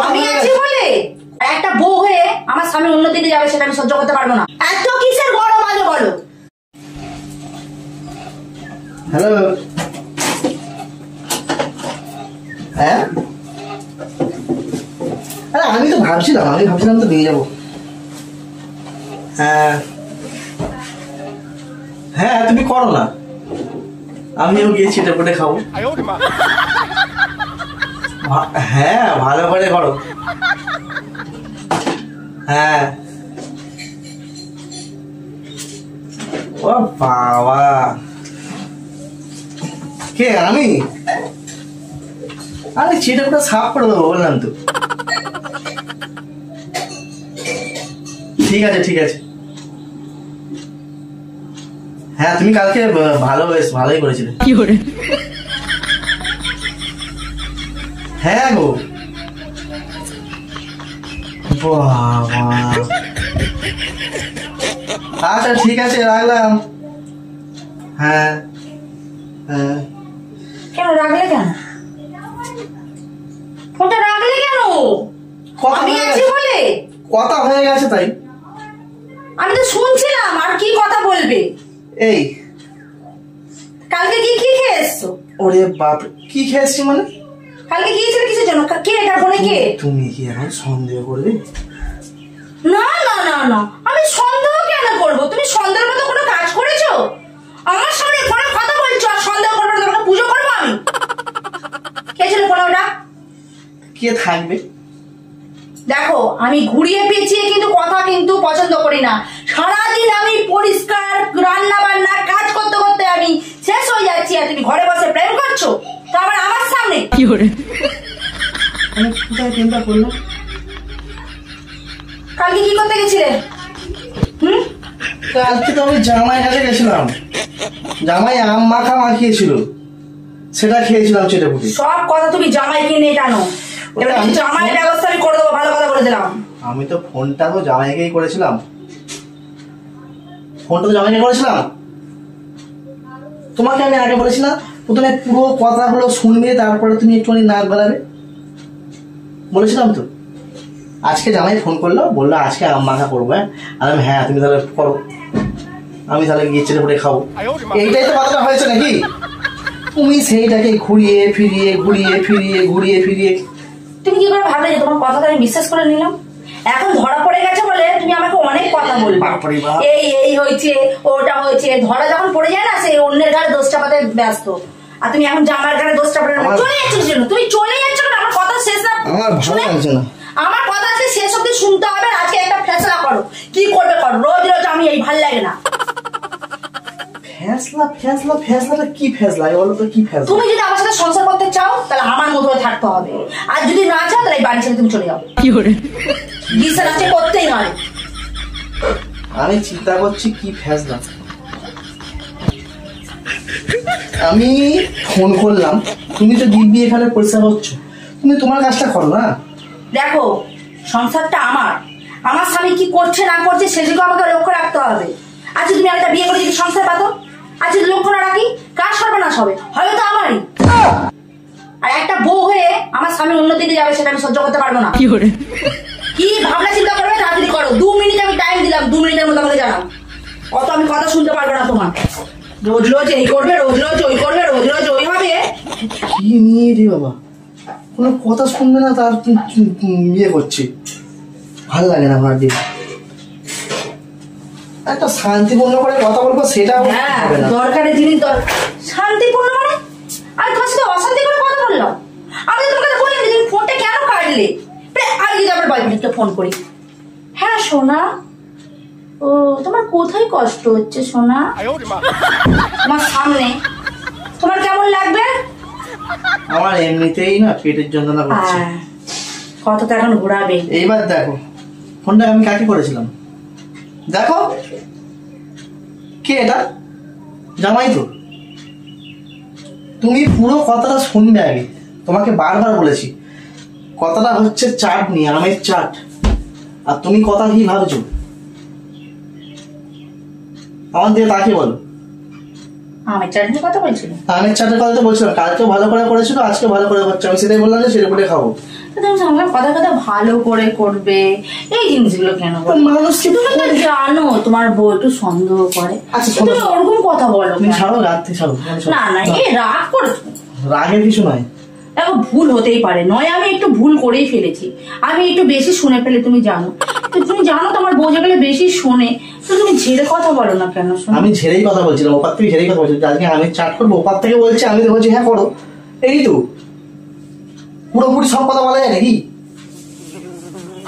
আমি আছি বলে একটা বউ হয়ে আমার স্বামী অন্য দিকে যাবে সেটা আমি সহ্য করতে পারবো না। এত কিসের গরম আলো বলো? হ্যালো, হ্যাঁ আরে আমি ভাবছিলাম তো নিয়ে যাবো। হ্যাঁ হ্যাঁ তুমি করো না, আমিও গিয়েছি এটা করে খাবো। হ্যাঁ ভালো করে করো। হ্যাঁ ও বাবা, কে আমি? আরে চিটাটা সাফ করে দেবো বললাম তো। ঠিক আছে ঠিক আছে। হ্যাঁ তুমি কালকে ভালোই করেছিলে। কি করে? হ্যাঁ গো বাবা, আচ্ছা ঠিক আছে রাখলাম। হ্যাঁ হ্যাঁ। কেন রাখলে? কেন ফোনটা রাখলে? কেন? আমি আছি বলে কথা হয়ে গেছে তাই। আমি তো শুনছিলাম, আর কি কথা বলবে? এই কালকে কি কি খেয়ে এসছো? ওরে বাপ, কি খেয়েছি মানে? কালকে গিয়েছিল কিসের জন্য? কে এটা ফোনে কে? তুমি কি এখন সন্দেহ করবে? না না না না, আমি সন্দেহ কেন করবো? তুমি সন্দেহের মতো কোনো কাজ করেছো? আমার সামনে ফোনে কথা বলছো আর সন্দেহ করবো না? তোমাকে পুজো করবো আমি? কে ছিল ফোনে ওটা? কে থাকবে? দেখো আমি ঘুরিয়ে পেঁচিয়ে কিন্তু কথা কিন্তু পছন্দ করি না। সারাদিন আমি পরিষ্কার রান্না বান্না কাজ করতে করতে আমি শেষ হয়ে যাচ্ছি, আর তুমি ঘরে বসে প্রেম করছো তো আবার আমার সামনে। কি করে? আমি কোথায় চিন্তা করলাম? কালকে কি করতে গেছিলে? কালকে তো আমি জামাই কাছে গেছিলাম, জামাই আম মাখা মাখিয়েছিল, সেটা খেয়েছিলাম চেটেপুটে। সব কথা তুমি জামাইকে নিয়ে টানো। এবার জামাইয়ের ব্যবস্থা আমি করে দেবো, ভালো কথা বলে দিলাম। আমি তো ফোনটা তো জামাইকেই করেছিলাম, তোমাকে আমি আগে বলেছি না প্রথমে পুরো কথাগুলো শুনবে তারপরে তুমি একটুখানি নাক গলাবে, বলেছিলাম তো। আজকে জামাই ফোন করলো, বললো আজকে আম মাখা করবো। আর আমি হ্যাঁ তুমি তাহলে করো, আমি তাহলে গিয়ে চেটেপুটে খাবো। এইটাই তো কথাটা হয়েছে নাকি? তুমি সেইটাকে ঘুরিয়ে ফিরিয়ে তুমি কি করে ভাবলে যে তোমার কথাটা আমি বিশ্বাস করে নিলাম? এখন ধরা পড়ে গেছে বলে তুমি আমাকে অনেক কথা বলবে, এই হয়েছে ওটা হয়েছে। ধরা যখন পড়ে যায় না, সে অন্যের ঘরে দোষ চাপাতে ব্যস্ত। আর তুমি এখন জামার ঘরে দোষ চাপাতে চলে যাচ্ছ কেন? তুমি চলে যাচ্ছ কেন? আমার কথা শেষ না, আমার কথা শেষ অব্দি শুনতে হবে। আজকে একটা ফেসলা করো, কি করবে করো। রোজ রোজ আমি এই ভাল লাগে না। ফেসলাটা কি ফেসলা বলো তো? কি ফেসলা? তুমি যদি আমার সাথে সংসার করতে চাও তাহলে আমার মতো থাকতে হবে, আর যদি না চাও তাহলে এই বাড়ি ছেড়ে তুমি চলে যাও। কি করে? বিছানা আছে করতেই নয়। আমি চিন্তা করছি কি ফেসলা। আমি ফোন করলাম, তুমি তো দিব্যি এখানে পরিষ্কার হচ্ছ, তুমি তোমার কাজটা করো না। দেখো সংসারটা আমার স্বামী কি করছে না করছে সেদিকে আমাকে লক্ষ্য রাখতে হবে। আজ তুমি একটা বিয়ে করে যদি সংসার পাতো, আজ যদি লক্ষ্য না রাখি কার সর্বনাশ হবে? হয়তো আমারই। আর একটা বউ হয়ে আমার স্বামী অন্য দিকে যাবে সেটা আমি সহ্য করতে পারবো না। কি ভাবনা চিন্তা করবে তাড়াতাড়ি করো। 2 মিনিট আমি টাইম দিলাম, 2 মিনিটের মধ্যে আমাকে জানাও। অত আমি কথা শুনতে পারবো না তোমার। রোজ রোজ এই করবে, রোজ রোজ ওই করবে, রোজ রোজ ওই হবে। কি নিয়ে রে বাবা, কোনো কথা শুনবে না তার বিয়ে করছি, ভাল লাগে না আমার। একটা শান্তিপূর্ণ করে কথা বলবো, সেটা দরকারি জিনিস শান্তিপূর্ণ মানে আমি তোমার সাথে অশান্তি করে কথা বললাম? আমি তোমাকে বলি তুমি ফোনটা কেন কাটলে? আগে যদি আমার বয়ফ্রেন্ডকে ফোন করি। হ্যাঁ সোনা, ও তোমার কোথায় কষ্ট হচ্ছে সোনা? তোমার সামনে। তোমার কেমন লাগবে? আমার এমনিতেই না পেটের যন্ত্রণা করছে। কত তো এখন ঘোরাবে। এইবার দেখো ফোনটা আমি কাকে করেছিলাম, দেখো কে এটা? জামাই তো। তুমি পুরো কথাটা শুনবে আগে, তোমাকে বারবার বলেছি কথাটা হচ্ছে চাটনি, আমের চাট। আর তুমি কথা কি ভাবছো? আমার দিকে তাকিয়ে বলো। আমের চাটনির কথা বলছিল? আমের চাটের কথা তো বলছিলাম, কালকেও ভালো করে করেছিল, আজকে ভালো করে করছে। আমি সেটাই বললাম যে সেটা করে খাবো। তুমি আমার কথা কথা ভালো করে করবে, এই জিনিসগুলো কেন বলো? মানুষকে তুমি তো জানো তোমার বউ একটু সন্দেহ করে, আচ্ছা, তুমি ওরকম কথা বলো তুমি কেন? ছাড়ো, রাত থেকে ছাড়ো। না না, এ রাগ করছো। রাগের কিছু নয়, দেখো ভুল হতেই পারে, নয় আমি একটু ভুল করেই ফেলেছি, আমি একটু বেশি শুনে ফেলে, তুমি জানো তো, তুমি জানো তোমার বউ যেগুলো বেশি শোনে, তো তুমি ঝেড়ে কথা বলো না কেন? শোনো, আমি ঝেড়েই কথা বলছিলাম, ওপার থেকে ঝেড়েই কথা বলছিলাম। আজকে আমি চাট করবো, ওপার থেকে বলছি, আমি বলছি হ্যাঁ করো, এই তো পুরোপুরি সব কথা বলা যায় নাকি?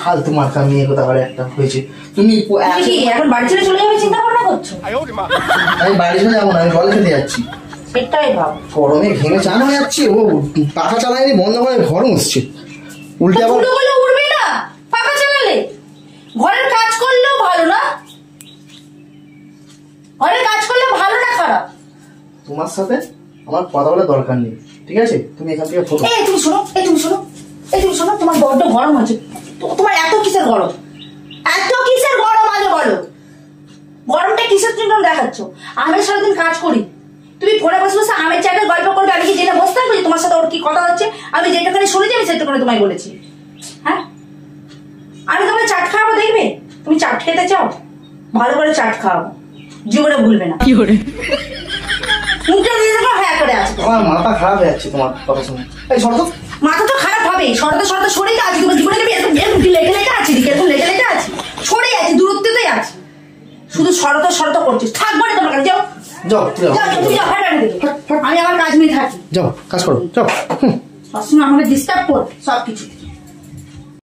ফালতু মার্কা মেয়ে কথা বলে একটা হয়েছে। তুমি কি এখন বাড়ি ছেড়ে চলে যাবে চিন্তা ভাবনা করছো? আমি বাড়ি চলে যাবো না, আমি জল খেতে যাচ্ছি। সেটাই ভাব, গরমে ঘেমে চান হয়ে যাচ্ছে। ও পাখা চালায়নি, বন্ধ করে গরম হচ্ছে, উল্টে আবার উঠবে না পাখা চালালে। ঘরের কাজ করলেও ভালো না, ঘরের কাজ করলে ভালো না খারাপ? তোমার সাথে আমার কথা বলার দরকার নেই, ঠিক আছে? তুমি এখান থেকে ফটো। এই তুমি শোনো, এই তুমি শোনো, এই তুমি শোনো, তোমার বড্ড গরম হচ্ছে। তোমার এত কিসের গরম, এত কিসের গরম আগে বলো? গরমটা কিসের জন্য দেখাচ্ছ? আমি সারাদিন কাজ করি, তুমি ফোনে বসে বসে আমের চাটের গল্প করবে, আমি কি জেনে বসতে পারবো তোমার সাথে ওর কি কথা হচ্ছে? আমি যেটাখানে শুনে যাবি সেটাখানে তোমায় বলেছি। হ্যাঁ, আমি তোমার চাট খাওয়াবো, দেখবে? তুমি চাট খেতে চাও, ভালো করে চাট খাওয়াবো, জীবনে ভুলবে না। কি করে মুখটা দিয়ে দেখো হ্যাঁ করে আছে। আমার মাথা খারাপ হয়ে যাচ্ছে তোমার কথা শুনে। এই শর্ত, মাথা তো খারাপ হবে, শরতে শরতে সরেই আছে, তোমার জীবনে এরকম লেগে লেগে আছে, এরকম লেগে লেগে আছে, সরে আছে, দূরত্বতেই আছে, শুধু শরত শরত করছিস। থাকবো না তোমার কাছে, যাও যাও যাও, তুমি যাও, আমি আমার কাজ নিয়ে থাকি। যাও, কাজ করো, যাও। সবসময় আমাকে ডিস্টার্ব কর সবকিছু।